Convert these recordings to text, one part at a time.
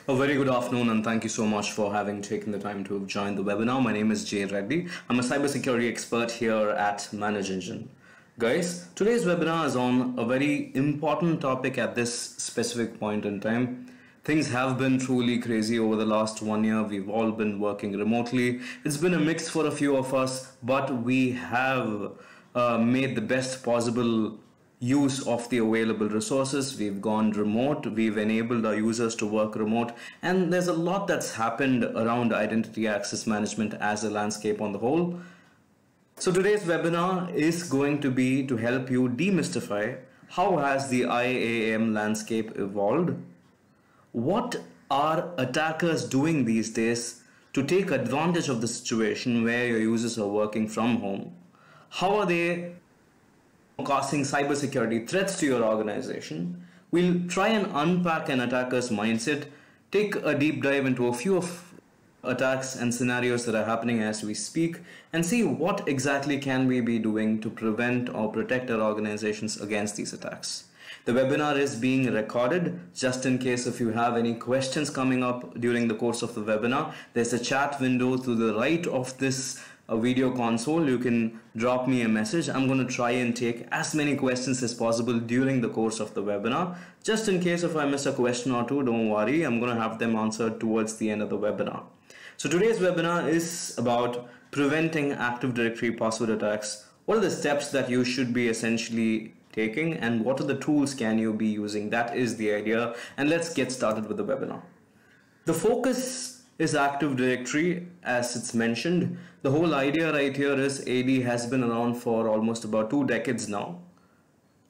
A very good afternoon and thank you so much for having taken the time to join the webinar. My name is Jay Reddy. I'm a cybersecurity expert here at Manage Engine. Guys, today's webinar is on a very important topic at this specific point in time. Things have been truly crazy over the last 1 year. We've all been working remotely. It's been a mix for a few of us, but we have made the best possible use of the available resources. We've gone remote, we've enabled our users to work remote, and there's a lot that's happened around identity access management as a landscape on the whole. So today's webinar is going to be to help you demystify how has the IAM landscape evolved, what are attackers doing these days to take advantage of the situation where your users are working from home, how are they causing cybersecurity threats to your organization. We'll try and unpack an attacker's mindset, take a deep dive into a few of attacks and scenarios that are happening as we speak, and see what exactly can we be doing to prevent or protect our organizations against these attacks. The webinar is being recorded just in case if you have any questions coming up during the course of the webinar. There's a chat window to the right of this video console. You can drop me a message. I'm going to try and take as many questions as possible during the course of the webinar. Just in case if I miss a question or two, don't worry, I'm going to have them answered towards the end of the webinar. So today's webinar is about preventing Active Directory password attacks. What are the steps that you should be essentially taking, and what are the tools can you be using? That is the idea, and let's get started with the webinar. The focus is Active Directory, as it's mentioned. The whole idea right here is AD has been around for almost about 2 decades now.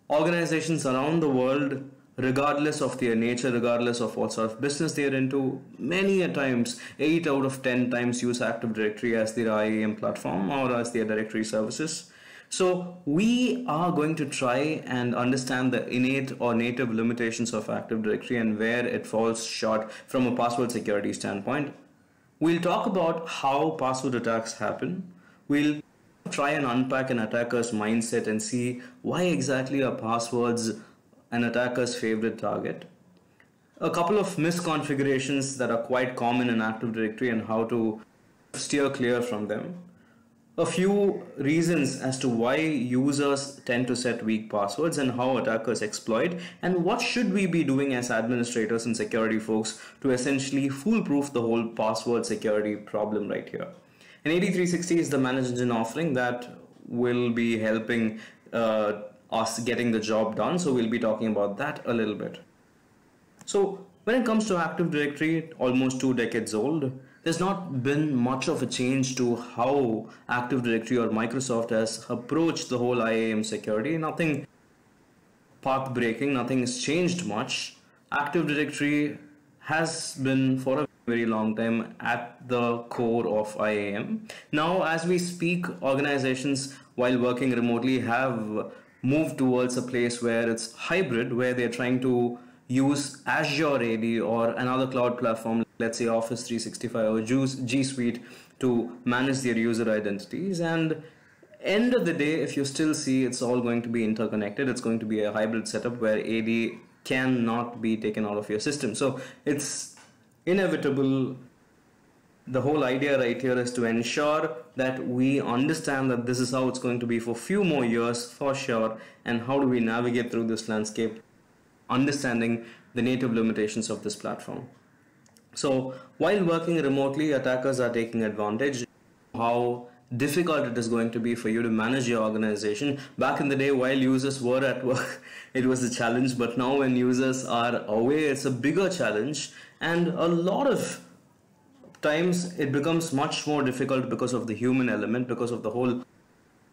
Organizations around the world, regardless of their nature, regardless of what sort of business they're into, many a times, 8 out of 10 times use Active Directory as their IAM platform or as their directory services. So we are going to try and understand the innate or native limitations of Active Directory and where it falls short from a password security standpoint. We'll talk about how password attacks happen. We'll try and unpack an attacker's mindset and see why exactly are passwords an attacker's favorite target. A couple of misconfigurations that are quite common in Active Directory and how to steer clear from them. A few reasons as to why users tend to set weak passwords and how attackers exploit, and what should we be doing as administrators and security folks to essentially foolproof the whole password security problem right here. And AD360 is the Manage Engine offering that will be helping us getting the job done, so we'll be talking about that a little bit. So when it comes to Active Directory, almost 2 decades old, there's not been much of a change to how Active Directory or Microsoft has approached the whole IAM security. Nothing path-breaking, nothing has changed much. Active Directory has been for a very long time at the core of IAM. Now, as we speak, organizations, while working remotely, have moved towards a place where it's hybrid, where they're trying to use Azure AD or another cloud platform, let's say Office 365 or G Suite, to manage their user identities. And end of the day, if you still see, it's all going to be interconnected. It's going to be a hybrid setup where AD cannot be taken out of your system. So it's inevitable. The whole idea right here is to ensure that we understand that this is how it's going to be for a few more years for sure, and how do we navigate through this landscape, understanding the native limitations of this platform. So while working remotely, attackers are taking advantage of how difficult it is going to be for you to manage your organization. Back in the day, while users were at work, it was a challenge, but now when users are away, it's a bigger challenge, and a lot of times it becomes much more difficult because of the human element, because of the whole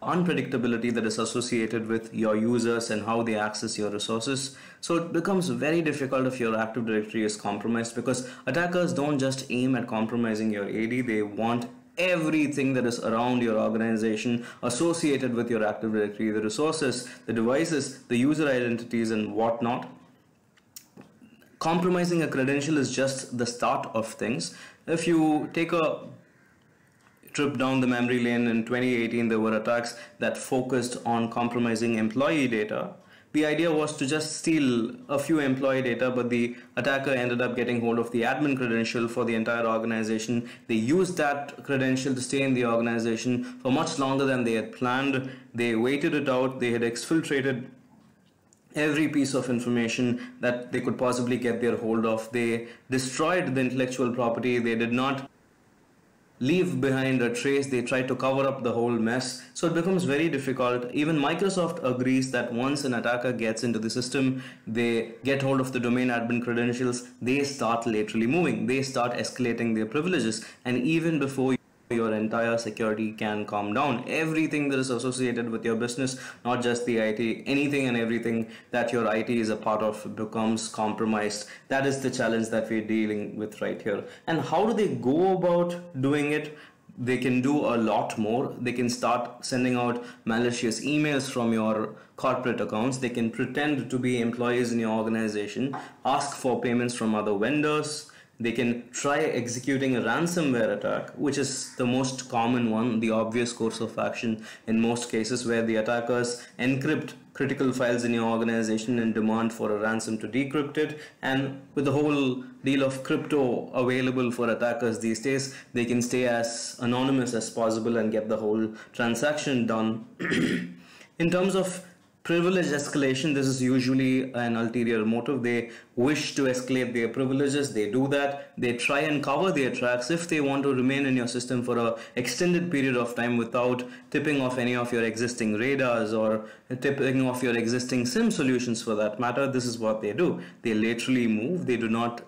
unpredictability that is associated with your users and how they access your resources. So it becomes very difficult if your Active Directory is compromised, because attackers don't just aim at compromising your AD, they want everything that is around your organization associated with your Active Directory, the resources, the devices, the user identities and whatnot. Compromising a credential is just the start of things. If you take a trip down the memory lane in 2018, there were attacks that focused on compromising employee data. The idea was to just steal a few employee data, but the attacker ended up getting hold of the admin credential for the entire organization. They used that credential to stay in the organization for much longer than they had planned. They waited it out. They had exfiltrated every piece of information that they could possibly get their hold of. They destroyed the intellectual property. They did not leave behind a trace. They tried to cover up the whole mess. So it becomes very difficult. Even Microsoft agrees that once an attacker gets into the system, they get hold of the domain admin credentials, they start laterally moving. They start escalating their privileges. And even before your entire security can calm down, everything that is associated with your business, not just the IT, anything and everything that your IT is a part of becomes compromised. That is the challenge that we're dealing with right here. And how do they go about doing it? They can do a lot more. They can start sending out malicious emails from your corporate accounts. They can pretend to be employees in your organization, ask for payments from other vendors. They can try executing a ransomware attack, which is the most common one, the obvious course of action in most cases, where the attackers encrypt critical files in your organization and demand for a ransom to decrypt it. And with the whole deal of crypto available for attackers these days, they can stay as anonymous as possible and get the whole transaction done. In terms of privilege escalation, this is usually an ulterior motive. They wish to escalate their privileges. They do that. They try and cover their tracks if they want to remain in your system for an extended period of time without tipping off any of your existing radars or tipping off your existing SIM solutions for that matter. This is what they do. They laterally move. They do not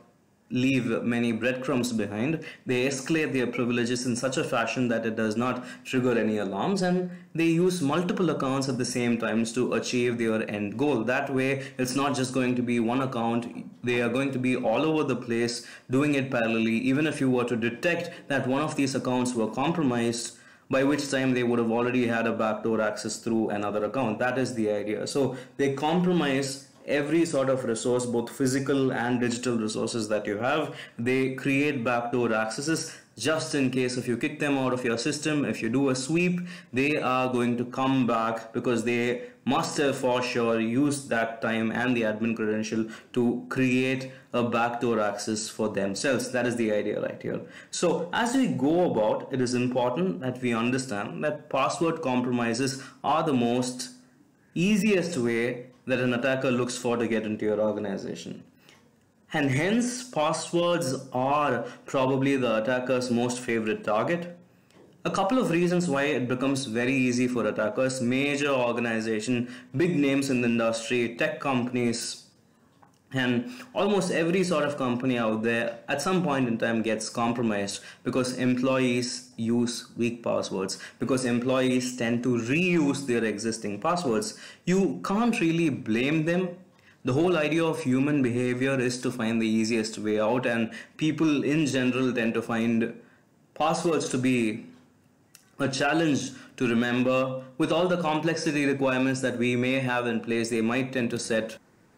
leave many breadcrumbs behind. They escalate their privileges in such a fashion that it does not trigger any alarms, and they use multiple accounts at the same time to achieve their end goal. That way, it's not just going to be one account. They are going to be all over the place doing it parallelly. Even if you were to detect that one of these accounts were compromised, by which time they would have already had a backdoor access through another account. That is the idea. So they compromise every sort of resource, both physical and digital resources that you have. They create backdoor accesses just in case if you kick them out of your system, if you do a sweep, they are going to come back because they must have for sure used that time and the admin credential to create a backdoor access for themselves. That is the idea right here. So as we go about, it is important that we understand that password compromises are the most easiest way that an attacker looks for to get into your organization. And hence, passwords are probably the attacker's most favorite target. A couple of reasons why it becomes very easy for attackers: major organization, big names in the industry, tech companies, and almost every sort of company out there at some point in time gets compromised because employees use weak passwords, because employees tend to reuse their existing passwords. You can't really blame them. The whole idea of human behavior is to find the easiest way out, and people in general tend to find passwords to be a challenge to remember. With all the complexity requirements that we may have in place, they might tend to set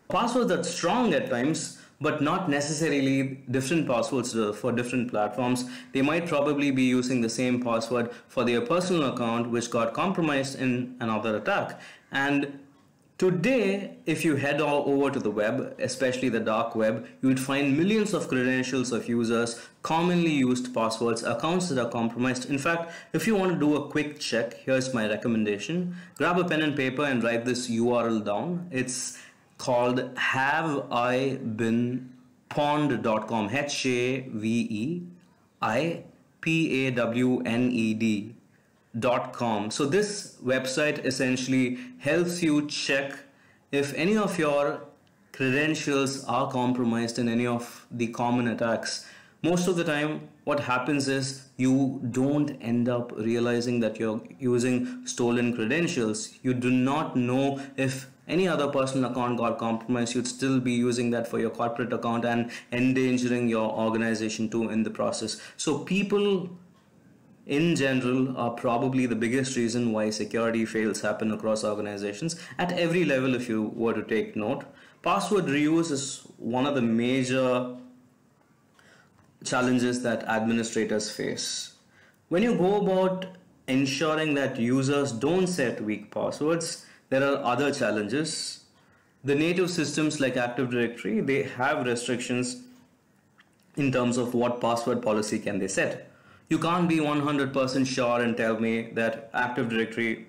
passwords that's strong at times, but not necessarily different passwords for different platforms. They might probably be using the same password for their personal account, which got compromised in another attack. And today, if you head all over to the web, especially the dark web, you would find millions of credentials of users, commonly used passwords, accounts that are compromised. In fact, if you want to do a quick check, here's my recommendation. Grab a pen and paper and write this URL down. It's called haveibeenpwned.com, HAVEIPAWNED.com. So this website essentially helps you check if any of your credentials are compromised in any of the common attacks. Most of the time, what happens is you don't end up realizing that you're using stolen credentials. You do not know if any other personal account got compromised. You'd still be using that for your corporate account and endangering your organization too in the process. So people in general are probably the biggest reason why security fails happen across organizations at every level. If you were to take note, password reuse is one of the major challenges that administrators face. When you go about ensuring that users don't set weak passwords, there are other challenges. The native systems like Active Directory, they have restrictions in terms of what password policy can they set. You can't be 100% sure and tell me that Active Directory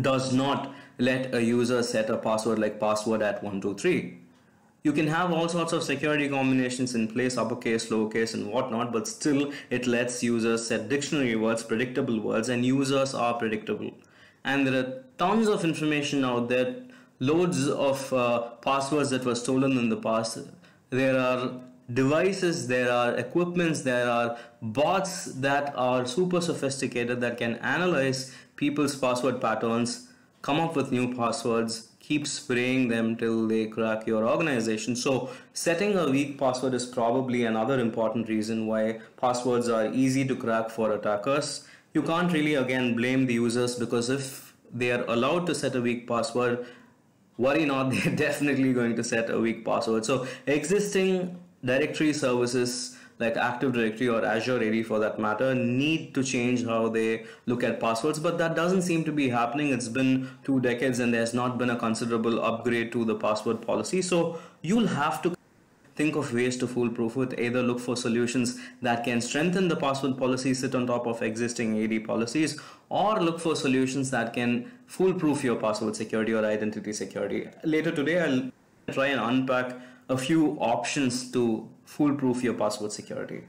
does not let a user set a password like password at 123. You can have all sorts of security combinations in place, uppercase, lowercase, and whatnot, but still it lets users set dictionary words, predictable words, and users are predictable. And there are tons of information out there, loads of passwords that were stolen in the past. There are devices, there are equipments, there are bots that are super sophisticated that can analyze people's password patterns, come up with new passwords, keep spraying them till they crack your organization. So setting a weak password is probably another important reason why passwords are easy to crack for attackers. You can't really again blame the users, because if they are allowed to set a weak password, worry not, they're definitely going to set a weak password. So existing directory services like Active Directory or Azure AD for that matter need to change how they look at passwords, but that doesn't seem to be happening. It's been 2 decades and there's not been a considerable upgrade to the password policy. So you'll have to think of ways to foolproof it. Either look for solutions that can strengthen the password policy, sit on top of existing AD policies, or look for solutions that can foolproof your password security or identity security. Later today, I'll try and unpack a few options to foolproof your password security.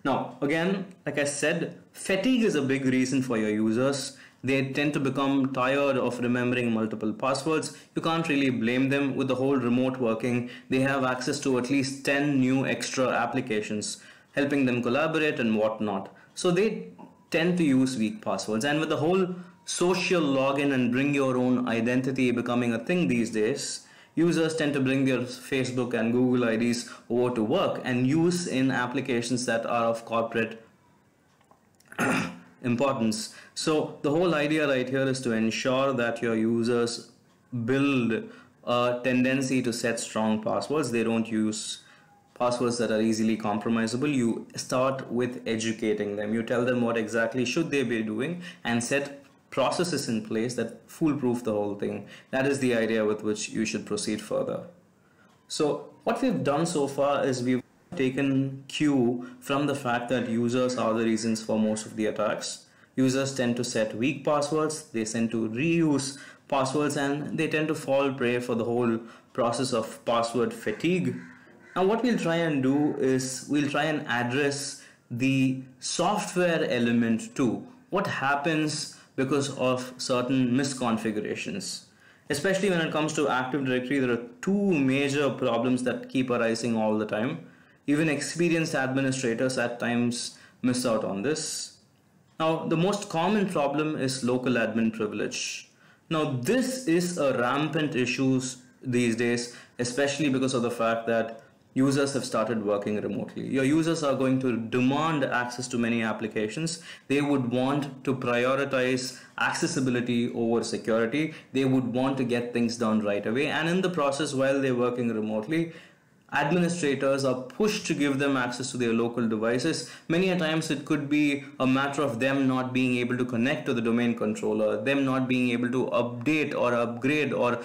Now, again, like I said, fatigue is a big reason for your users. They tend to become tired of remembering multiple passwords. You can't really blame them. With the whole remote working, they have access to at least 10 new extra applications, helping them collaborate and whatnot. So they tend to use weak passwords. And with the whole social login and bring your own identity becoming a thing these days, users tend to bring their Facebook and Google IDs over to work and use in applications that are of corporate importance. So the whole idea right here is to ensure that your users build a tendency to set strong passwords. They don't use passwords that are easily compromisable. You start with educating them. You tell them what exactly should they be doing and set processes in place that foolproof the whole thing. That is the idea with which you should proceed further. So what we've done so far is we've taken cue from the fact that users are the reasons for most of the attacks. Users tend to set weak passwords, they tend to reuse passwords, and they tend to fall prey for the whole process of password fatigue. Now what we'll try and do is we'll try and address the software element too. What happens because of certain misconfigurations? Especially when it comes to Active Directory, there are two major problems that keep arising all the time. Even experienced administrators at times miss out on this. Now, the most common problem is local admin privilege. Now, this is a rampant issue these days, especially because of the fact that users have started working remotely. Your users are going to demand access to many applications. They would want to prioritize accessibility over security. They would want to get things done right away. And in the process, while they're working remotely, administrators are pushed to give them access to their local devices. Many a times it could be a matter of them not being able to connect to the domain controller, them not being able to update or upgrade or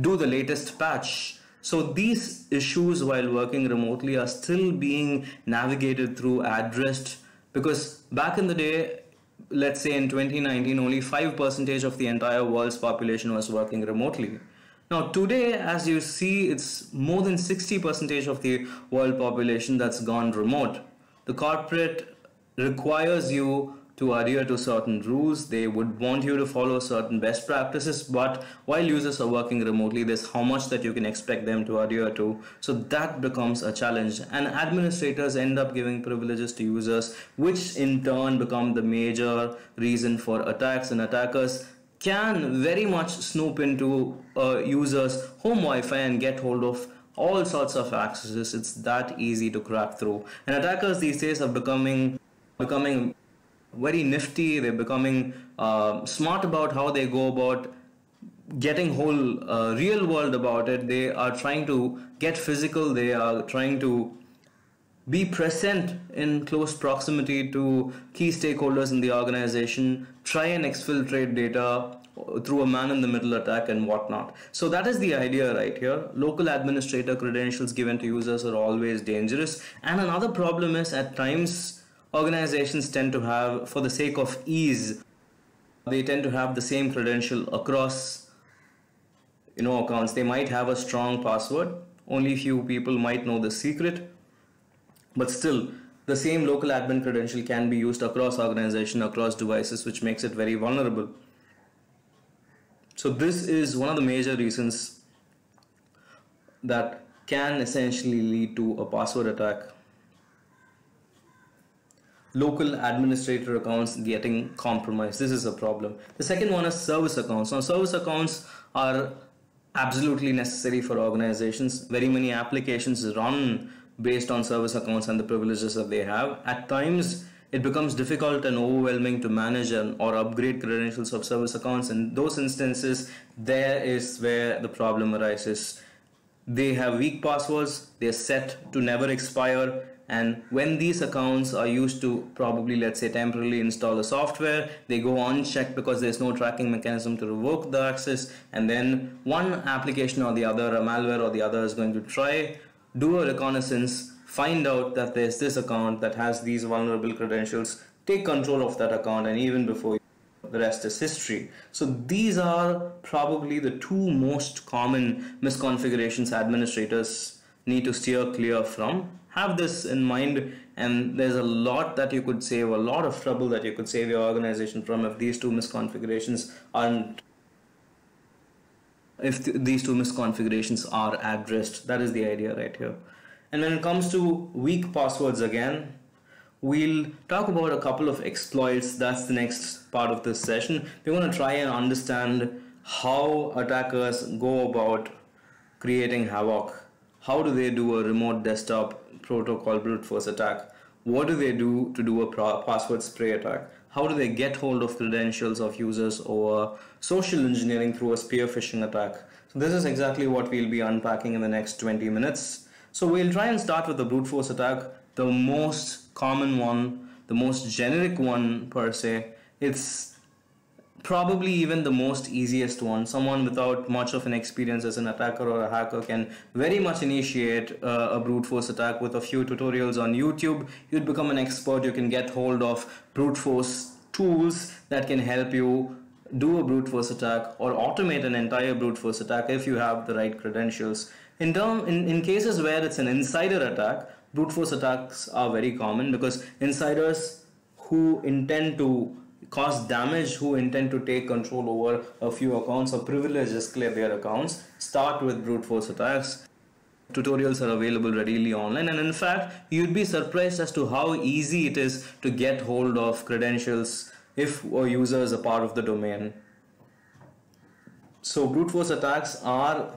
do the latest patch. So these issues while working remotely are still being navigated through addressed, because back in the day, let's say in 2019, only 5% of the entire world's population was working remotely. Now today, as you see, it's more than 60% of the world population that's gone remote. The corporate requires you to adhere to certain rules. They would want you to follow certain best practices, but while users are working remotely, there's how much that you can expect them to adhere to. So that becomes a challenge, and administrators end up giving privileges to users, which in turn become the major reason for attacks, and attackers can very much snoop into users' home Wi-Fi and get hold of all sorts of accesses. It's that easy to crack through. And attackers these days are becoming very nifty. They're becoming smart about how they go about getting whole real world about it. They are trying to get physical. They are trying to be present in close proximity to key stakeholders in the organization, try and exfiltrate data, through a man-in-the-middle attack and whatnot. So that is the idea right here. Local administrator credentials given to users are always dangerous. And another problem is at times organizations tend to have, for the sake of ease, they tend to have the same credential across accounts. They might have a strong password. Only few people might know the secret. But still, the same local admin credential can be used across organization, across devices, which makes it very vulnerable. So this is one of the major reasons that can essentially lead to a password attack. Local administrator accounts getting compromised. This is a problem. The second one is service accounts. Now, service accounts are absolutely necessary for organizations. Very many applications run based on service accounts and the privileges that they have. At times, it becomes difficult and overwhelming to manage or upgrade credentials of service accounts. In those instances, there is where the problem arises. They have weak passwords, they're set to never expire, and when these accounts are used to probably, let's say, temporarily install the software, they go unchecked because there's no tracking mechanism to revoke the access, and then one application or the other, a malware or the other, is going to try, do a reconnaissance, find out that there's this account that has these vulnerable credentials, take control of that account, and even before the rest is history. So these are probably the two most common misconfigurations administrators need to steer clear from. Have this in mind, and there's a lot that you could save, a lot of trouble that you could save your organization from if these two misconfigurations aren't these two misconfigurations are addressed. That is the idea right here. And when it comes to weak passwords, again, we'll talk about a couple of exploits. That's the next part of this session. We're going to try and understand how attackers go about creating havoc. How do they do a remote desktop protocol brute force attack? What do they do to do a password spray attack? How do they get hold of credentials of users, or social engineering through a spear phishing attack? So this is exactly what we'll be unpacking in the next 20 minutes. So we'll try and start with the brute force attack, the most common one, the most generic one per se. It's probably even the most easiest one. Someone without much of an experience as an attacker or a hacker can very much initiate a brute force attack with a few tutorials on YouTube. You'd become an expert. You can get hold of brute force tools that can help you do a brute force attack or automate an entire brute force attack if you have the right credentials. In cases where it's an insider attack, brute force attacks are very common because insiders who intend to cause damage, who intend to take control over a few accounts or privileges clear their accounts, start with brute force attacks. Tutorials are available readily online, and in fact, you'd be surprised as to how easy it is to get hold of credentials if a user is a part of the domain. So brute force attacks are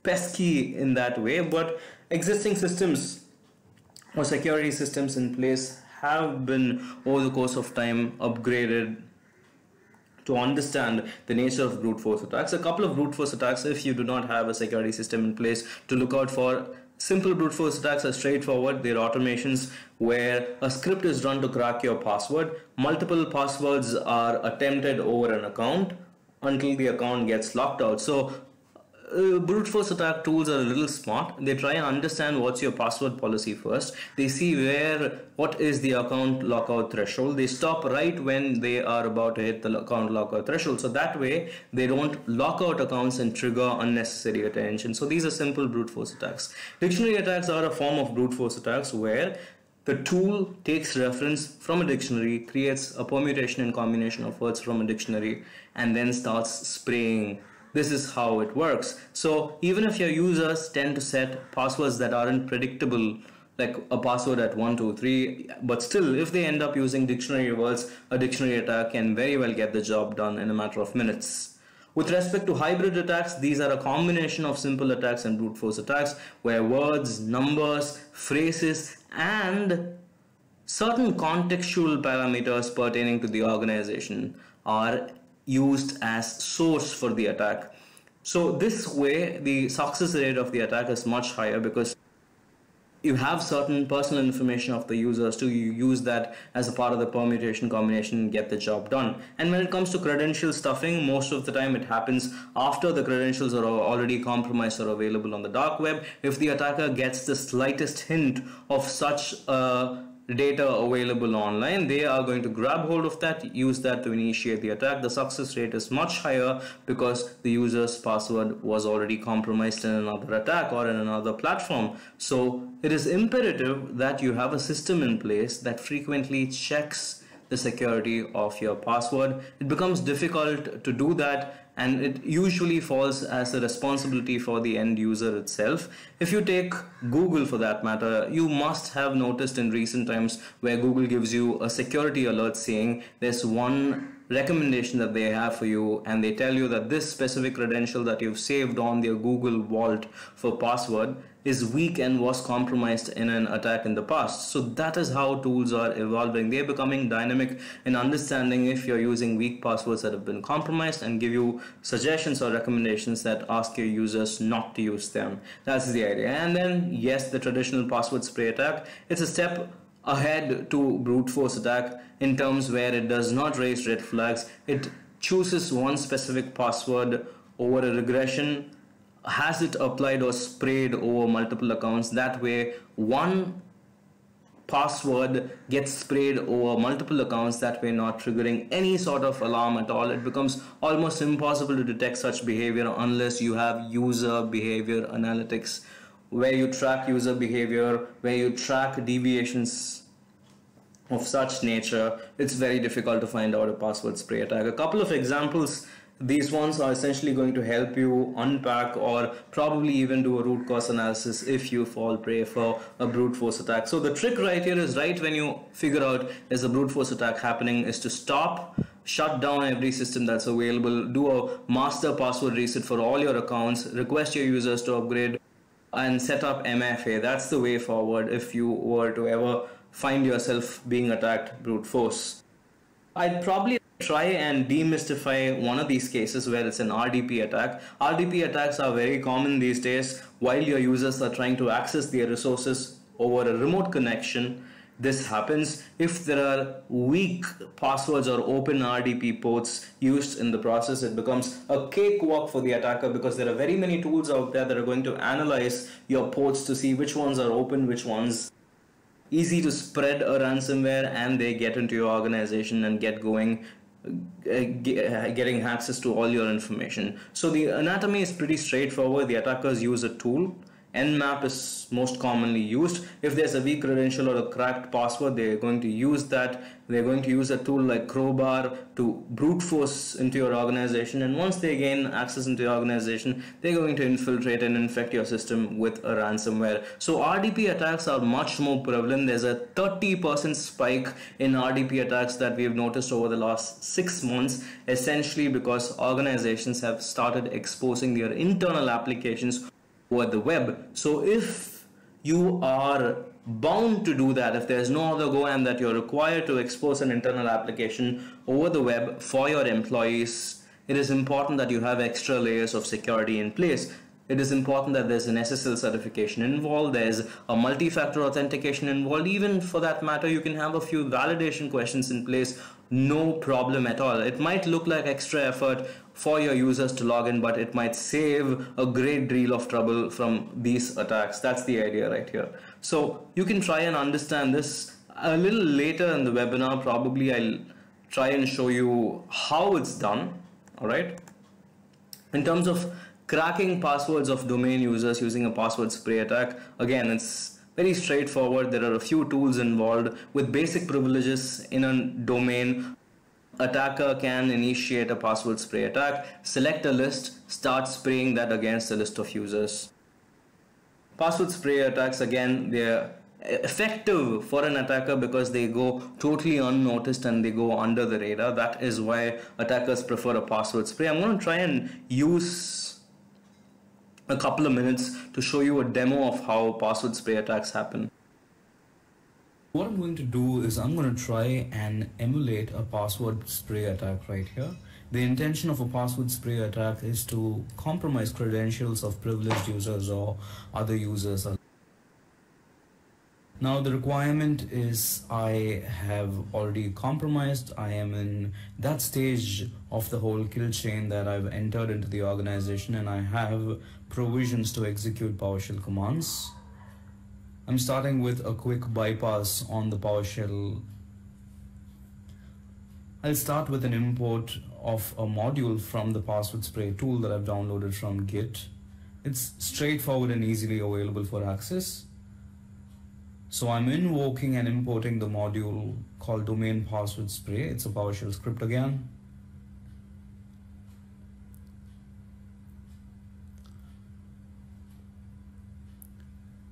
pesky in that way, but existing systems or security systems in place have been over the course of time upgraded to understand the nature of brute force attacks. A couple of brute force attacks, if you do not have a security system in place to look out for. Simple brute force attacks are straightforward. They're automations where a script is run to crack your password. Multiple passwords are attempted over an account until the account gets locked out. So brute force attack tools are a little smart. They try and understand what's your password policy first. They see what is the account lockout threshold. They stop right when they are about to hit the account lockout threshold. So that way they don't lock out accounts and trigger unnecessary attention. So these are simple brute force attacks. Dictionary attacks are a form of brute force attacks where the tool takes reference from a dictionary, creates a permutation and combination of words from a dictionary, and then starts spraying. This is how it works. So even if your users tend to set passwords that aren't predictable, like a password at 123, but still if they end up using dictionary words, a dictionary attack can very well get the job done in a matter of minutes. With respect to hybrid attacks, these are a combination of simple attacks and brute force attacks where words, numbers, phrases, and certain contextual parameters pertaining to the organization are used as source for the attack. So this way the success rate of the attack is much higher because you have certain personal information of the users to you use that as a part of the permutation combination and get the job done. And when it comes to credential stuffing, most of the time it happens after the credentials are already compromised or available on the dark web. If the attacker gets the slightest hint of such data available online, they are going to grab hold of that, use that to initiate the attack. The success rate is much higher because the user's password was already compromised in another attack or in another platform. So it is imperative that you have a system in place that frequently checks the security of your password. It becomes difficult to do that, and it usually falls as a responsibility for the end user itself. If you take Google for that matter, you must have noticed in recent times where Google gives you a security alert saying there's one recommendation that they have for you, and they tell you that this specific credential that you've saved on their Google Vault for password is weak and was compromised in an attack in the past. So that is how tools are evolving. They're becoming dynamic in understanding if you're using weak passwords that have been compromised and give you suggestions or recommendations that ask your users not to use them. That's the idea. And then yes, the traditional password spray attack, it's a step ahead to brute force attack in terms where it does not raise red flags. It chooses one specific password over a regression, has it applied or sprayed over multiple accounts. That way one password gets sprayed over multiple accounts, that way not triggering any sort of alarm at all. It becomes almost impossible to detect such behavior unless you have user behavior analytics, where you track user behavior, where you track deviations of such nature. It's very difficult to find out a password spray attack. A couple of examples. These ones are essentially going to help you unpack or probably even do a root cause analysis if you fall prey for a brute force attack. So the trick right here is, right when you figure out there's a brute force attack happening, is to stop, shut down every system that's available, do a master password reset for all your accounts, request your users to upgrade, and set up MFA. That's the way forward if you were to ever find yourself being attacked brute force. I'd probably try and demystify one of these cases where it's an RDP attack. RDP attacks are very common these days while your users are trying to access their resources over a remote connection. This happens if there are weak passwords or open RDP ports used in the process. It becomes a cakewalk for the attacker because there are very many tools out there that are going to analyze your ports to see which ones are open, which ones easy to spread a ransomware, and they get into your organization and get going, getting access to all your information. So the anatomy is pretty straightforward. The attackers use a tool. Nmap is most commonly used. If there's a weak credential or a cracked password, they're going to use that. They're going to use a tool like Crowbar to brute force into your organization, and once they gain access into your organization, they're going to infiltrate and infect your system with a ransomware. So RDP attacks are much more prevalent. There's a 30% spike in RDP attacks that we've noticed over the last 6 months, essentially because organizations have started exposing their internal applications over the web. So if you are bound to do that, if there's no other go and that you're required to expose an internal application over the web for your employees, it is important that you have extra layers of security in place. It is important that there's an SSL certification involved, there's a multi-factor authentication involved. Even for that matter, you can have a few validation questions in place, no problem at all. It might look like extra effort for your users to log in, but it might save a great deal of trouble from these attacks. That's the idea right here. So you can try and understand this a little later in the webinar. Probably I'll try and show you how it's done. All right. In terms of cracking passwords of domain users using a password spray attack, again, it's very straightforward. There are a few tools involved. With basic privileges in a domain, attacker can initiate a password spray attack, select a list, start spraying that against a list of users. Password spray attacks, again, they're effective for an attacker because they go totally unnoticed and they go under the radar. That is why attackers prefer a password spray. I'm going to try and use a couple of minutes to show you a demo of how password spray attacks happen. What I'm going to do is I'm going to try and emulate a password spray attack right here. The intention of a password spray attack is to compromise credentials of privileged users or other users. Now the requirement is I have already compromised. I am in that stage of the whole kill chain that I've entered into the organization, and I have provisions to execute PowerShell commands. I'm starting with a quick bypass on the PowerShell. I'll start with an import of a module from the password spray tool that I've downloaded from Git. It's straightforward and easily available for access. So I'm invoking and importing the module called domain password spray. It's a PowerShell script again.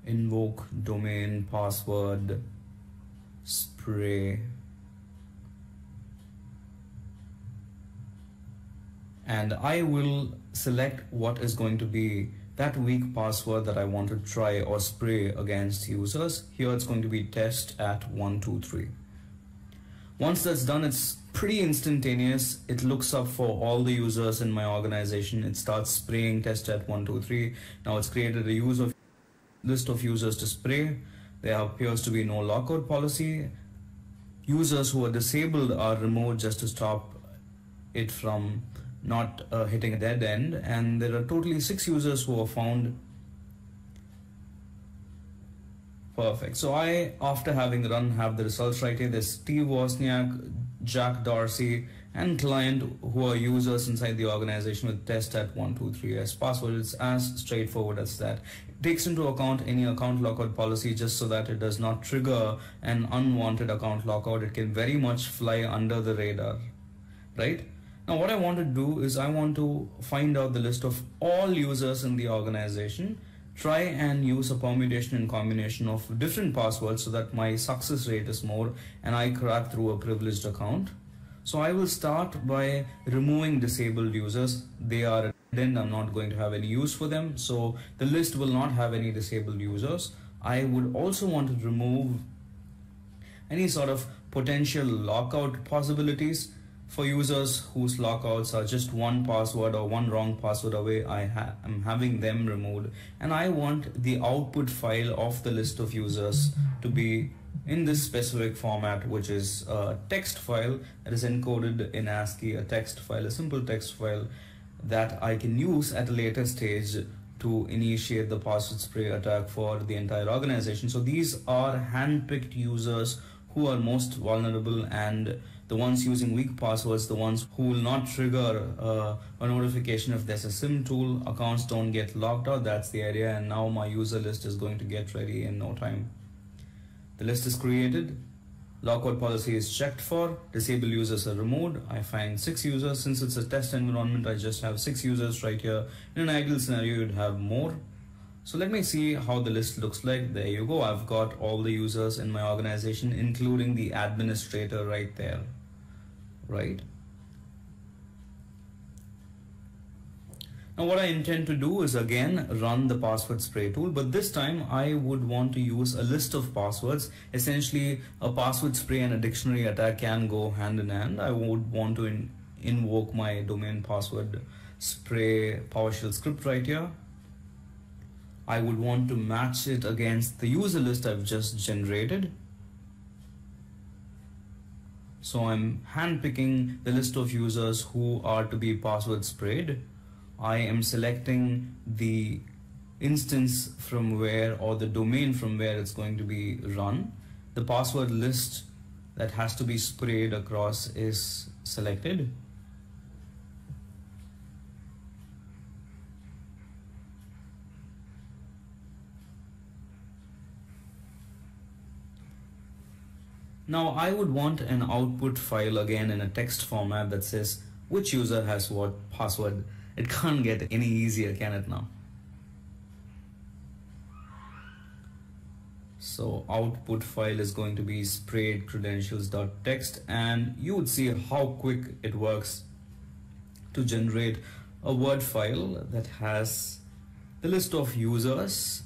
Invoke domain password spray. And I will select what is going to be that weak password that I want to try or spray against users. Here it's going to be test at 123. Once that's done, it's pretty instantaneous. It looks up for all the users in my organization. It starts spraying test at 123. Now it's created a list of users to spray. There appears to be no lockout policy. Users who are disabled are removed just to stop it from not hitting a dead end, and there are totally 6 users who are found. Perfect. So I, after having run, have the results right here. There's Steve Wozniak, Jack Dorsey, and client who are users inside the organization with test at 123 as password. It's as straightforward as that. It takes into account any account lockout policy just so that it does not trigger an unwanted account lockout. It can very much fly under the radar, right? Now what I want to do is I want to find out the list of all users in the organization, try and use a permutation and combination of different passwords so that my success rate is more and I crack through a privileged account. So I will start by removing disabled users. They are dead, I'm not going to have any use for them. So the list will not have any disabled users. I would also want to remove any sort of potential lockout possibilities. For users whose lockouts are just one password or one wrong password away, I'm having them removed, and I want the output file of the list of users to be in this specific format, which is a text file that is encoded in ASCII, a text file, a simple text file that I can use at a later stage to initiate the password spray attack for the entire organization. So these are hand-picked users who are most vulnerable, and the ones using weak passwords, the ones who will not trigger a notification if there's a SIM tool, accounts don't get locked out. That's the idea, and now my user list is going to get ready in no time. The list is created, lockout policy is checked for, disabled users are removed. I find 6 users. Since it's a test environment, I just have 6 users right here. In an ideal scenario, you'd have more. So let me see how the list looks like. There you go. I've got all the users in my organization, including the administrator right there. Right? Now what I intend to do is again run the password spray tool, but this time I would want to use a list of passwords. Essentially, a password spray and a dictionary attack can go hand in hand. I would want to invoke my domain password spray PowerShell script right here. I would want to match it against the user list I've just generated. So I'm handpicking the list of users who are to be password sprayed. I am selecting the instance from where, or the domain from where it's going to be run. The password list that has to be sprayed across is selected. Now I would want an output file again in a text format that says which user has what password. It can't get any easier, can it now? So output file is going to be sprayed credentials.txt, and you would see how quick it works to generate a Word file that has the list of users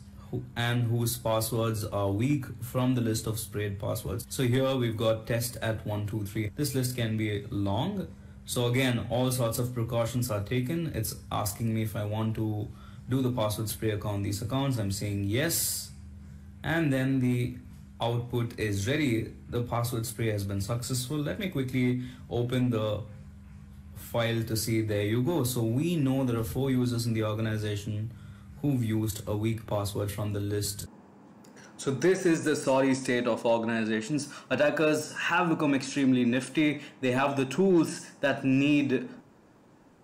and whose passwords are weak from the list of sprayed passwords. So here we've got test at 123. This list can be long. So again, all sorts of precautions are taken. It's asking me if I want to do the password spray on these accounts. I'm saying yes. And then the output is ready. The password spray has been successful. Let me quickly open the file to see. There you go. So we know there are 4 users in the organization who've used a weak password from the list. So this is the sorry state of organizations. Attackers have become extremely nifty. They have the tools that need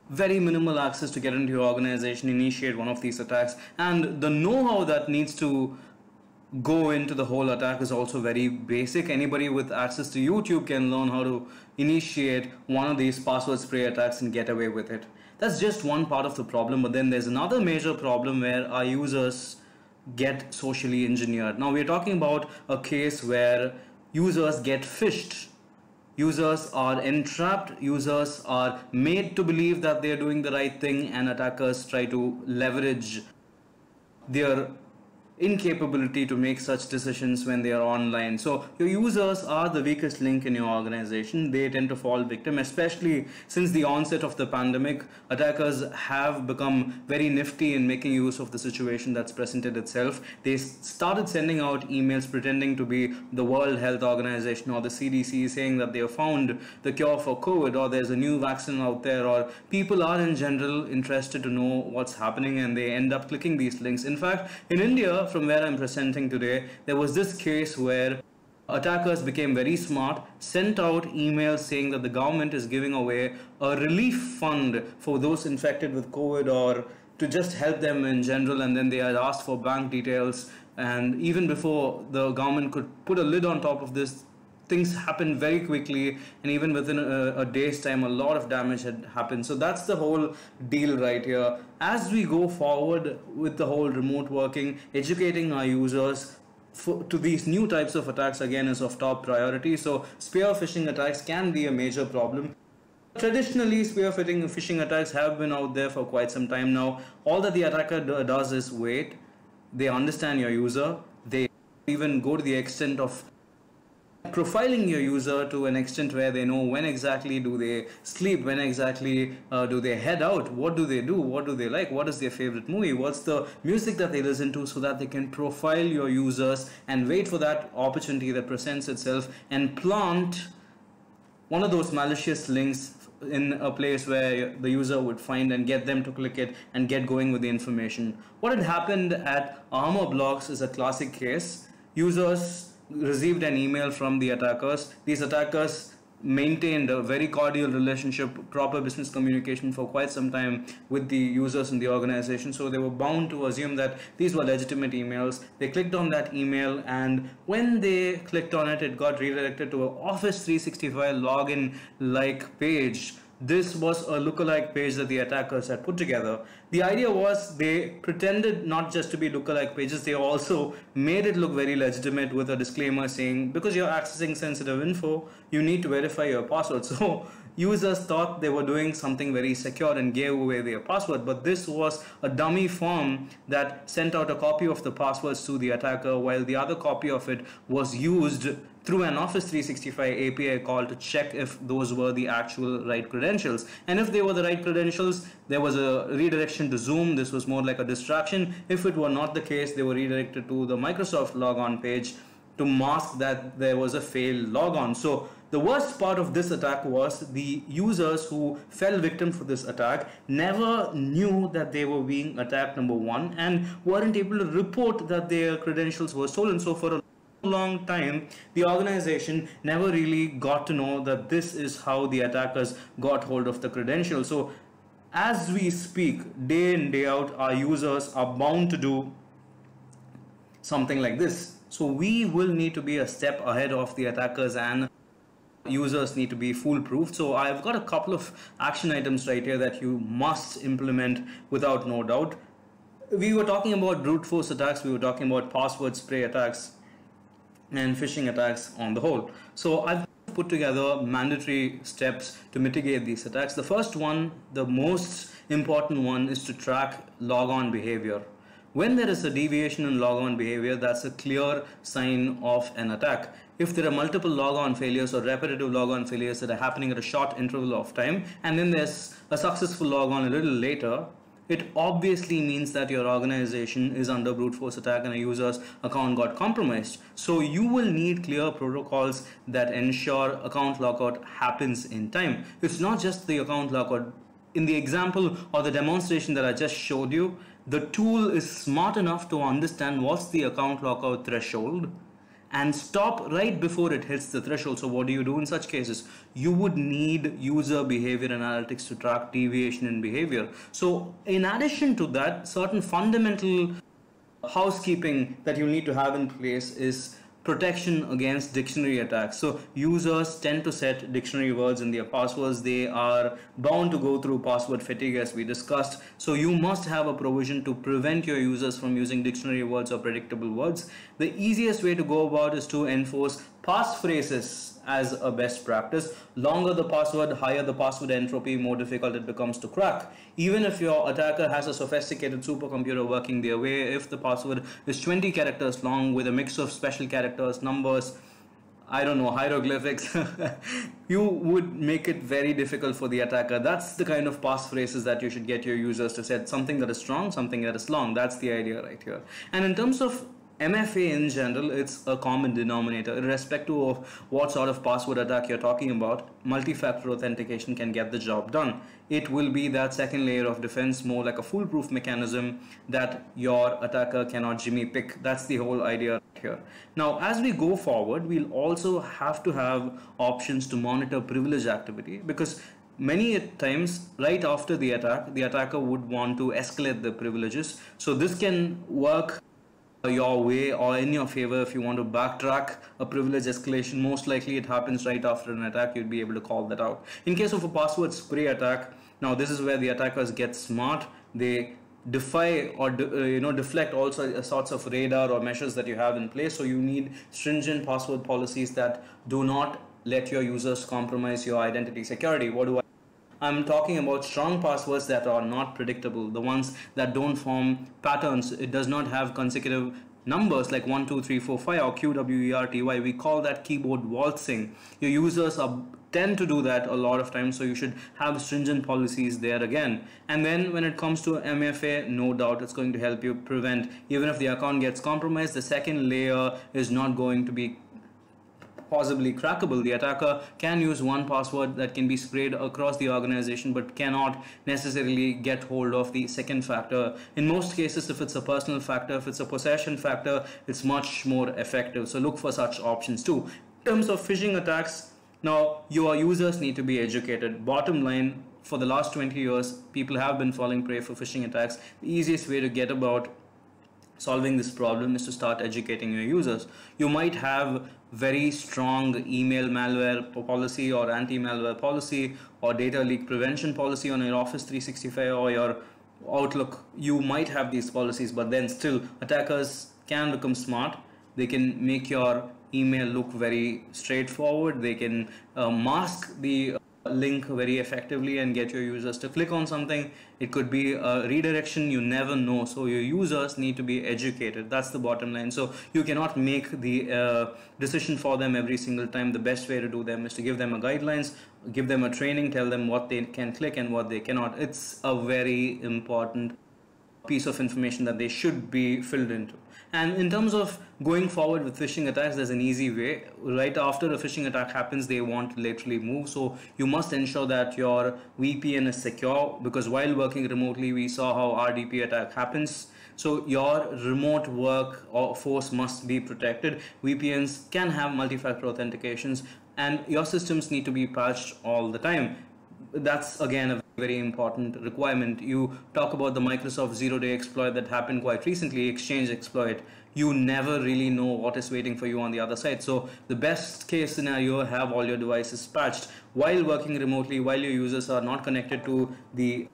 very minimal access to get into your organization, initiate one of these attacks, and the know-how that needs to go into the whole attack is also very basic. Anybody with access to YouTube can learn how to initiate one of these password spray attacks and get away with it. That's just one part of the problem, but then there's another major problem where our users get socially engineered. Now we're talking about a case where users get phished. Users are entrapped, users are made to believe that they're doing the right thing, and attackers try to leverage their incapability to make such decisions when they are online. So your users are the weakest link in your organization. They tend to fall victim, especially since the onset of the pandemic. Attackers have become very nifty in making use of the situation that's presented itself. They started sending out emails pretending to be the World Health Organization or the CDC, saying that they have found the cure for COVID, or there's a new vaccine out there, or people are in general interested to know what's happening, and they end up clicking these links. In fact, in India, from where I'm presenting today, there was this case where attackers became very smart, sent out emails saying that the government is giving away a relief fund for those infected with COVID, or to just help them in general, and then they had asked for bank details. And even before the government could put a lid on top of this, things happened very quickly, and even within a day's time a lot of damage had happened. So that's the whole deal right here. As we go forward with the whole remote working, educating our users to these new types of attacks again is of top priority. So spear phishing attacks can be a major problem. Traditionally, spear phishing attacks have been out there for quite some time now. All that the attacker does is wait. They understand your user. They even go to the extent of profiling your user to an extent where they know when exactly do they sleep, when exactly do they head out, what do they do, what do they like, what is their favorite movie, what's the music that they listen to, so that they can profile your users and wait for that opportunity that presents itself and plant one of those malicious links in a place where the user would find and get them to click it and get going with the information. What had happened at Armour Blocks is a classic case. Users received an email from the attackers. These attackers maintained a very cordial relationship, proper business communication for quite some time with the users in the organization, so they were bound to assume that these were legitimate emails. They clicked on that email, and when they clicked on it, it got redirected to an Office 365 login like page. This was a lookalike page that the attackers had put together. The idea was they pretended not just to be lookalike pages, they also made it look very legitimate with a disclaimer saying, because you're accessing sensitive info, you need to verify your password. So users thought they were doing something very secure and gave away their password, but this was a dummy form that sent out a copy of the passwords to the attacker, while the other copy of it was used through an Office 365 API call to check if those were the actual right credentials. And if they were the right credentials, there was a redirection to Zoom. This was more like a distraction. If it were not the case, they were redirected to the Microsoft logon page to mask that there was a failed logon. So the worst part of this attack was the users who fell victim for this attack never knew that they were being attacked, number one, and weren't able to report that their credentials were stolen. So for a long time, the organization never really got to know that this is how the attackers got hold of the credentials. So as we speak, day in, day out, our users are bound to do something like this. So we will need to be a step ahead of the attackers, and users need to be foolproof. So I've got a couple of action items right here that you must implement without no doubt. We were talking about brute force attacks, we were talking about password spray attacks and phishing attacks on the whole. So I've put together mandatory steps to mitigate these attacks. The first one, the most important one, is to track logon behavior. When there is a deviation in logon behavior, that's a clear sign of an attack. If there are multiple logon failures or repetitive logon failures that are happening at a short interval of time, and then there's a successful logon a little later, it obviously means that your organization is under brute force attack and a user's account got compromised. So you will need clear protocols that ensure account lockout happens in time. It's not just the account lockout. In the example or the demonstration that I just showed you, the tool is smart enough to understand what's the account lockout threshold and stop right before it hits the threshold. So what do you do in such cases? You would need user behavior analytics to track deviation in behavior. So in addition to that, certain fundamental housekeeping that you need to have in place is protection against dictionary attacks. So users tend to set dictionary words in their passwords. They are bound to go through password fatigue, as we discussed. So you must have a provision to prevent your users from using dictionary words or predictable words. The easiest way to go about is to enforce passphrases as a best practice. Longer the password, higher the password entropy, more difficult it becomes to crack. Even if your attacker has a sophisticated supercomputer working their way, if the password is 20 characters long with a mix of special characters, numbers, I don't know, hieroglyphics, you would make it very difficult for the attacker. That's the kind of passphrases that you should get your users to set. Something that is strong, something that is long. That's the idea right here. And in terms of MFA in general, it's a common denominator. Irrespective of what sort of password attack you're talking about, multi-factor authentication can get the job done. It will be that second layer of defense, more like a foolproof mechanism that your attacker cannot jimmy pick. That's the whole idea here. Now, as we go forward, we'll also have to have options to monitor privilege activity, because many times right after the attack, the attacker would want to escalate the privileges. So this can work your way or in your favor. If you want to backtrack a privilege escalation, most likely it happens right after an attack. You'd be able to call that out. In case of a password spray attack, now this is where the attackers get smart. They defy or deflect all sorts of radar or measures that you have in place. So you need stringent password policies that do not let your users compromise your identity security. What do I'm talking about strong passwords that are not predictable, the ones that don't form patterns. It does not have consecutive numbers like 1, 2, 3, 4, 5 or QWERTY. We call that keyboard waltzing. Your users tend to do that a lot of times, so you should have stringent policies there again. And then when it comes to MFA, no doubt it's going to help you prevent, even if the account gets compromised, the second layer is not going to be possibly crackable. The attacker can use one password that can be sprayed across the organization but cannot necessarily get hold of the second factor. In most cases, if it's a personal factor, if it's a possession factor, it's much more effective. So look for such options too. In terms of phishing attacks, now your users need to be educated. Bottom line, for the last 20 years, people have been falling prey for phishing attacks. The easiest way to get about solving this problem is to start educating your users. You might have very strong email malware policy or anti-malware policy or data leak prevention policy on your Office 365 or your Outlook. You might have these policies, but then still attackers can become smart. They can make your email look very straightforward. They can mask the link very effectively and get your users to click on something. It could be a redirection, you never know. So your users need to be educated. That's the bottom line. So you cannot make the decision for them every single time. The best way to do them is to give them a guidelines, give them a training, tell them what they can click and what they cannot. It's a very important piece of information that they should be filled into. And in terms of going forward with phishing attacks, there's an easy way. Right after a phishing attack happens, they want to laterally move. So you must ensure that your VPN is secure, because while working remotely, we saw how RDP attack happens. So your remote work or force must be protected. VPNs can have multi-factor authentications and your systems need to be patched all the time. That's again a very important requirement. You talk about the Microsoft zero-day exploit that happened quite recently, Exchange exploit. You never really know what is waiting for you on the other side. So the best case scenario, have all your devices patched. While working remotely, while your users are not connected to the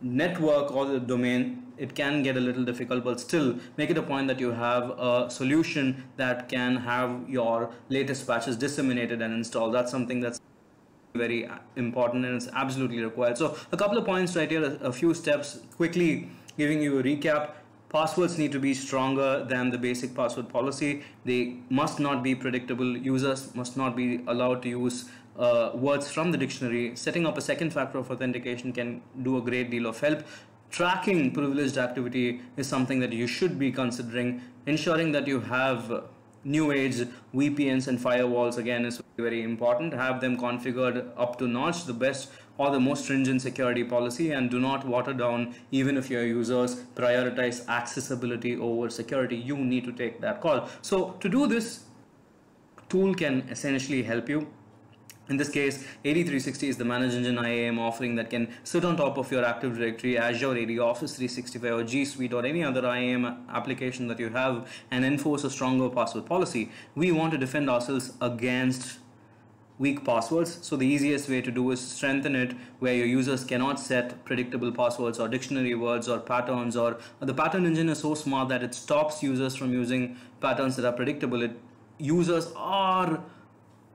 network or the domain, it can get a little difficult, but still make it a point that you have a solution that can have your latest patches disseminated and installed. That's something that's very important and it's absolutely required. So a couple of points right here, a few steps quickly giving you a recap. Passwords need to be stronger than the basic password policy. They must not be predictable. Users must not be allowed to use words from the dictionary. Setting up a second factor of authentication can do a great deal of help. tracking privileged activity is something that you should be considering. Ensuring that you have new age VPNs and firewalls again is very important. Have them configured up to notch, the best or the most stringent security policy, and do not water down. Even if your users prioritize accessibility over security, you need to take that call. So to do this, tool can essentially help you. In this case, AD360 is the Manage Engine IAM offering that can sit on top of your Active Directory, Azure AD, Office 365 or G Suite or any other IAM application that you have and enforce a stronger password policy. We want to defend ourselves against weak passwords, so the easiest way to do is strengthen it where your users cannot set predictable passwords or dictionary words or patterns, or the pattern engine is so smart that it stops users from using patterns that are predictable. Users are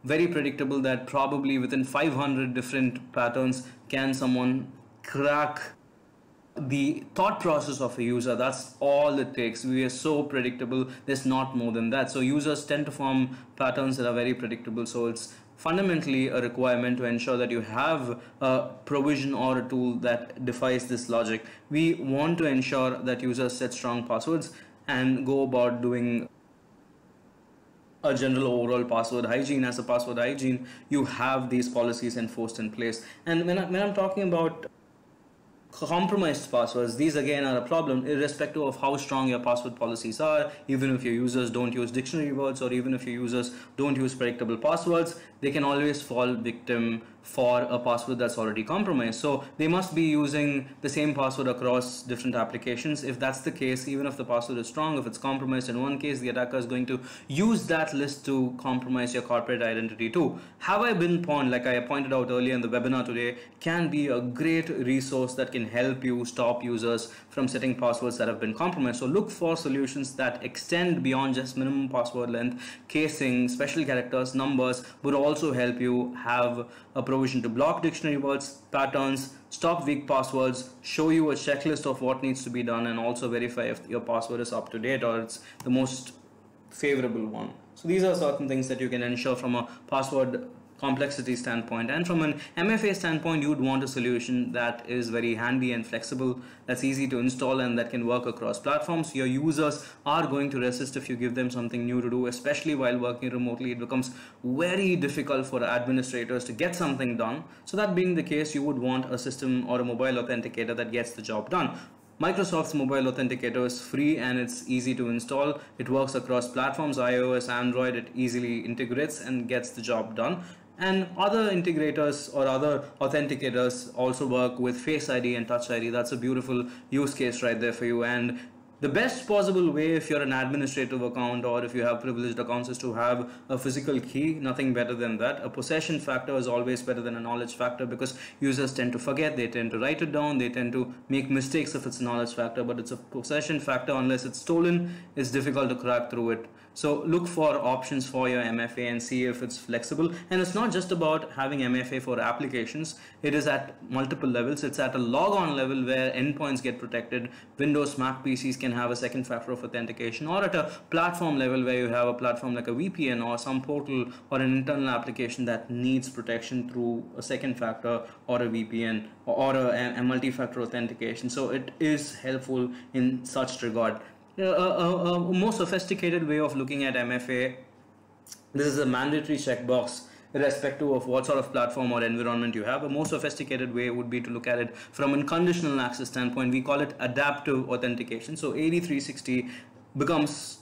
very predictable that probably within 500 different patterns can someone crack the thought process of a user. That's all it takes. We are so predictable, there's not more than that. So users tend to form patterns that are very predictable. So it's fundamentally a requirement to ensure that you have a provision or a tool that defies this logic. We want to ensure that users set strong passwords and go about doing a general overall password hygiene. As a password hygiene, you have these policies enforced in place. And when I'm talking about compromised passwords, these again are a problem irrespective of how strong your password policies are. Even if your users don't use dictionary words, or even if your users don't use predictable passwords, they can always fall victim for a password that's already compromised. So they must be using the same password across different applications. If that's the case, even if the password is strong, if it's compromised in one case, the attacker is going to use that list to compromise your corporate identity too. Have I Been Pawned, like I pointed out earlier in the webinar today, can be a great resource that can help you stop users from setting passwords that have been compromised. So look for solutions that extend beyond just minimum password length. Casing, special characters, numbers would also help you have a provision to block dictionary words, patterns, stop weak passwords, show you a checklist of what needs to be done, and also verify if your password is up to date or it's the most favorable one. So these are certain things that you can ensure from a password complexity standpoint. And from an MFA standpoint, you would want a solution that is very handy and flexible, that's easy to install, and that can work across platforms. Your users are going to resist if you give them something new to do, especially while working remotely. It becomes very difficult for administrators to get something done. So that being the case, you would want a system or a mobile authenticator that gets the job done. Microsoft's mobile authenticator is free and it's easy to install. It works across platforms, iOS, Android. It easily integrates and gets the job done. And other integrators or other authenticators also work with Face ID and Touch ID. That's a beautiful use case right there for you. And the best possible way, if you're an administrative account or if you have privileged accounts, is to have a physical key. Nothing better than that. A possession factor is always better than a knowledge factor, because users tend to forget, they tend to write it down, they tend to make mistakes if it's a knowledge factor. But it's a possession factor. Unless it's stolen, it's difficult to crack through it. So look for options for your MFA and see if it's flexible. And it's not just about having MFA for applications. It is at multiple levels. It's at a logon level where endpoints get protected. Windows, Mac PCs can have a second factor of authentication, or at a platform level where you have a platform like a VPN or some portal or an internal application that needs protection through a second factor or a VPN or a multi-factor authentication. So it is helpful in such regard. A more sophisticated way of looking at MFA, this is a mandatory checkbox irrespective of what sort of platform or environment you have. A more sophisticated way would be to look at it from a conditional access standpoint. We call it adaptive authentication. So AD360 becomes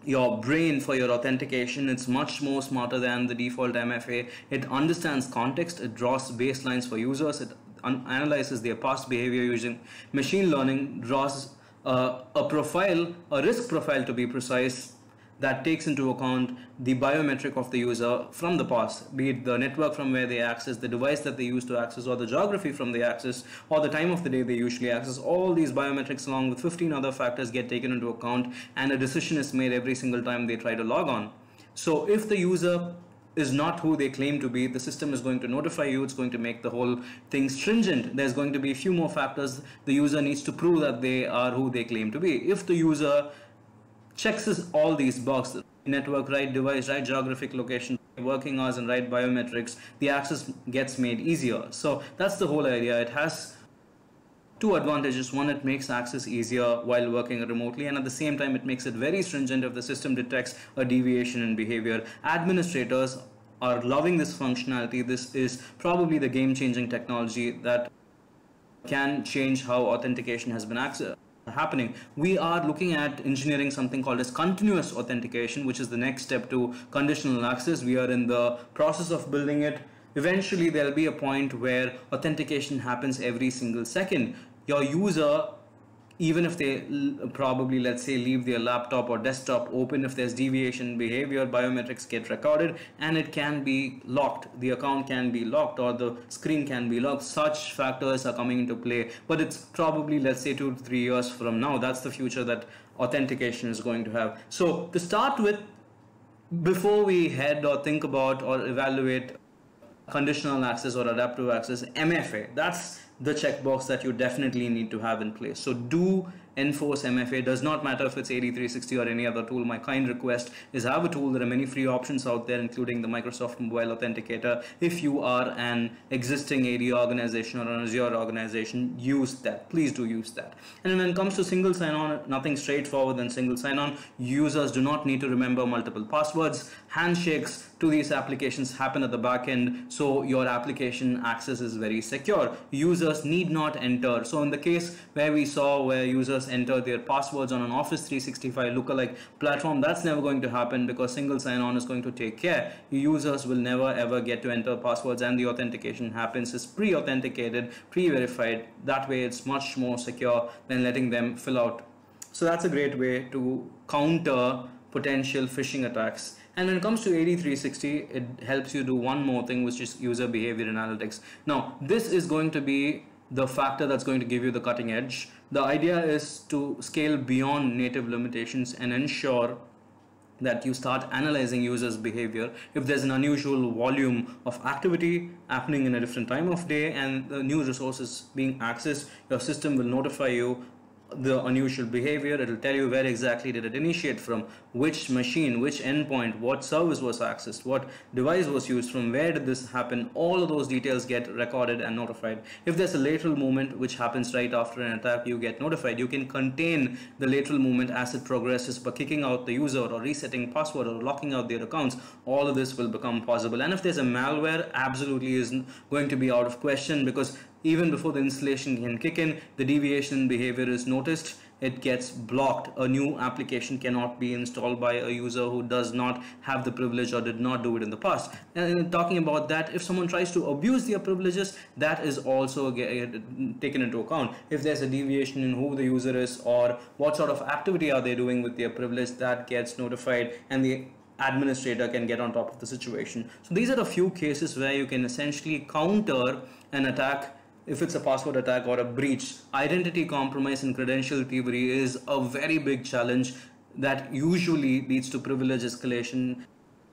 your brain for your authentication. It's much more smarter than the default MFA. It understands context, it draws baselines for users, it analyzes their past behavior using machine learning, draws a profile, a risk profile to be precise, that takes into account the biometric of the user from the past, be it the network from where they access, the device that they use to access, or the geography from the access, or the time of the day they usually access. All these biometrics along with 15 other factors get taken into account, and a decision is made every single time they try to log on. So if the user is not who they claim to be, the system is going to notify you. It's going to make the whole thing stringent. There's going to be a few more factors. The user needs to prove that they are who they claim to be. If the user checks all these boxes, network, right device, right geographic location, working hours, and right biometrics, the access gets made easier. So that's the whole idea. It has Two advantages. One, it makes access easier while working remotely, and at the same time, it makes it very stringent if the system detects a deviation in behavior. Administrators are loving this functionality. This is probably the game-changing technology that can change how authentication has been happening. We are looking at engineering something called as continuous authentication, which is the next step to conditional access. We are in the process of building it. Eventually, there'll be a point where authentication happens every single second. Your user, even if they probably, let's say, leave their laptop or desktop open, if there's deviation in behavior, biometrics get recorded and it can be locked. The account can be locked or the screen can be locked. Such factors are coming into play, but it's probably, let's say, 2 to 3 years from now. That's the future that authentication is going to have. So to start with, before we head or think about or evaluate conditional access or adaptive access, MFA, that's the checkbox that you definitely need to have in place. So do enforce MFA. Does not matter if it's AD360 or any other tool. My kind request is have a tool. There are many free options out there, including the Microsoft Mobile Authenticator. If you are an existing AD organization or an Azure organization, use that. Please do use that. And when it comes to single sign-on, nothing straightforward than single sign-on. Users do not need to remember multiple passwords. Handshakes to these applications happen at the back end, so your application access is very secure. Users need not enter. So in the case where we saw where users enter their passwords on an Office 365 lookalike platform, that's never going to happen because single sign-on is going to take care. Users will never ever get to enter passwords, and the authentication happens is pre-authenticated, pre-verified. That way it's much more secure than letting them fill out. So that's a great way to counter potential phishing attacks. And when it comes to AD360, it helps you do one more thing, which is user behavior analytics. Now, this is going to be the factor that's going to give you the cutting edge. The idea is to scale beyond native limitations and ensure that you start analyzing users' behavior. If there's an unusual volume of activity happening in a different time of day and the new resources being accessed, your system will notify you the unusual behavior. It will tell you where exactly did it initiate from, which machine, which endpoint, what service was accessed, what device was used, from where did this happen. All of those details get recorded and notified. If there's a lateral movement which happens right after an attack, you get notified. You can contain the lateral movement as it progresses by kicking out the user or resetting password or locking out their accounts. All of this will become possible. And if there's a malware, absolutely is going to be out of question, because even before the installation can kick in, the deviation in behavior is noticed, it gets blocked. A new application cannot be installed by a user who does not have the privilege or did not do it in the past. And talking about that, if someone tries to abuse their privileges, that is also taken into account. If there's a deviation in who the user is or what sort of activity are they doing with their privilege, that gets notified and the administrator can get on top of the situation. So these are a few cases where you can essentially counter an attack. If it's a password attack or a breach, identity compromise and credential thievery is a very big challenge that usually leads to privilege escalation,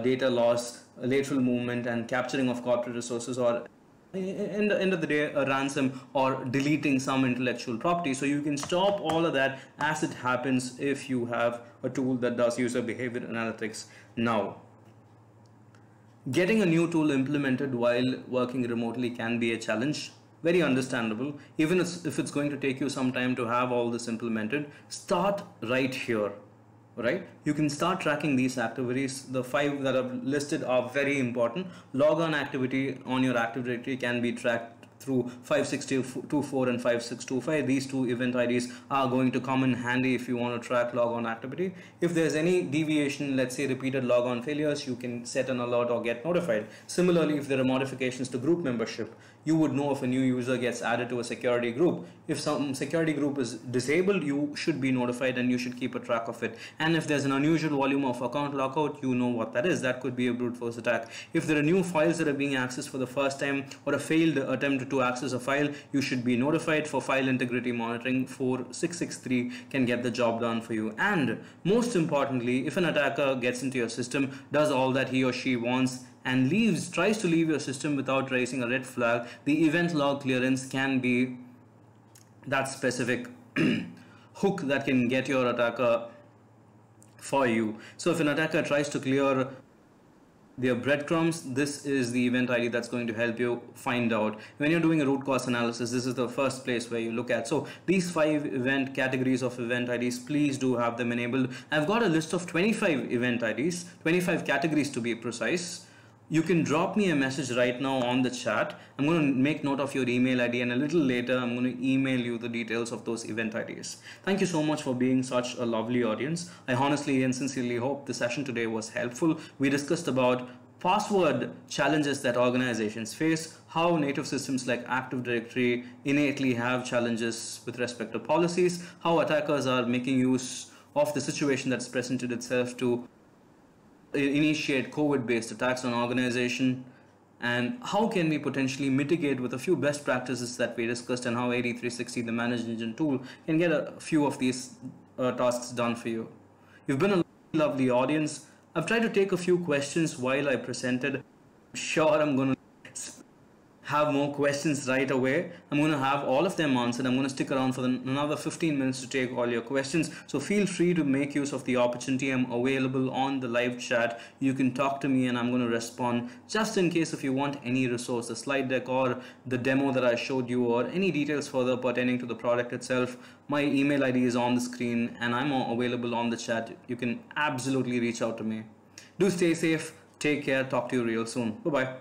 data loss, lateral movement, and capturing of corporate resources, or in the end of the day, a ransom or deleting some intellectual property. So you can stop all of that as it happens if you have a tool that does user behavior analytics. Now, getting a new tool implemented while working remotely can be a challenge. Very understandable. Even if it's going to take you some time to have all this implemented, start right here, right? You can start tracking these activities. The 5 that are listed are very important. Log on activity on your Active Directory can be tracked through 5624 and 5625. These two event IDs are going to come in handy if you want to track logon activity. If there's any deviation, let's say repeated logon failures, you can set an alert or get notified. Similarly, if there are modifications to group membership, you would know if a new user gets added to a security group. If some security group is disabled, you should be notified and you should keep a track of it. And if there's an unusual volume of account lockout, you know what that is. That could be a brute force attack. If there are new files that are being accessed for the first time or a failed attempt to access a file, you should be notified. For file integrity monitoring, 4663 can get the job done for you. And most importantly, if an attacker gets into your system, does all that he or she wants, and tries to leave your system without raising a red flag, the event log clearance can be that specific hook that can get your attacker for you. So if an attacker tries to clear their breadcrumbs. This is the event ID that's going to help you find out. When you're doing a root cause analysis, this is the first place where you look at. So these 5 event categories of event IDs, please do have them enabled. I've got a list of 25 event IDs, 25 categories to be precise. You can drop me a message right now on the chat. I'm going to make note of your email ID, and a little later I'm going to email you the details of those event IDs. Thank you so much for being such a lovely audience. I honestly and sincerely hope the session today was helpful. We discussed about password challenges that organizations face, how native systems like Active Directory innately have challenges with respect to policies, how attackers are making use of the situation that's presented itself to initiate COVID-based attacks on organization, and how can we potentially mitigate with a few best practices that we discussed, and how AD360, the Manage Engine tool, can get a few of these tasks done for you. You've been a lovely audience. I've tried to take a few questions while I presented. I'm sure I'm going to have more questions right away. I'm going to have all of them answered. I'm going to stick around for another 15 minutes to take all your questions. So feel free to make use of the opportunity. I'm available on the live chat. You can talk to me and I'm going to respond, just in case if you want any resource, the slide deck or the demo that I showed you, or any details further pertaining to the product itself. My email ID is on the screen and I'm available on the chat. You can absolutely reach out to me. Do stay safe. Take care. Talk to you real soon. Bye-bye.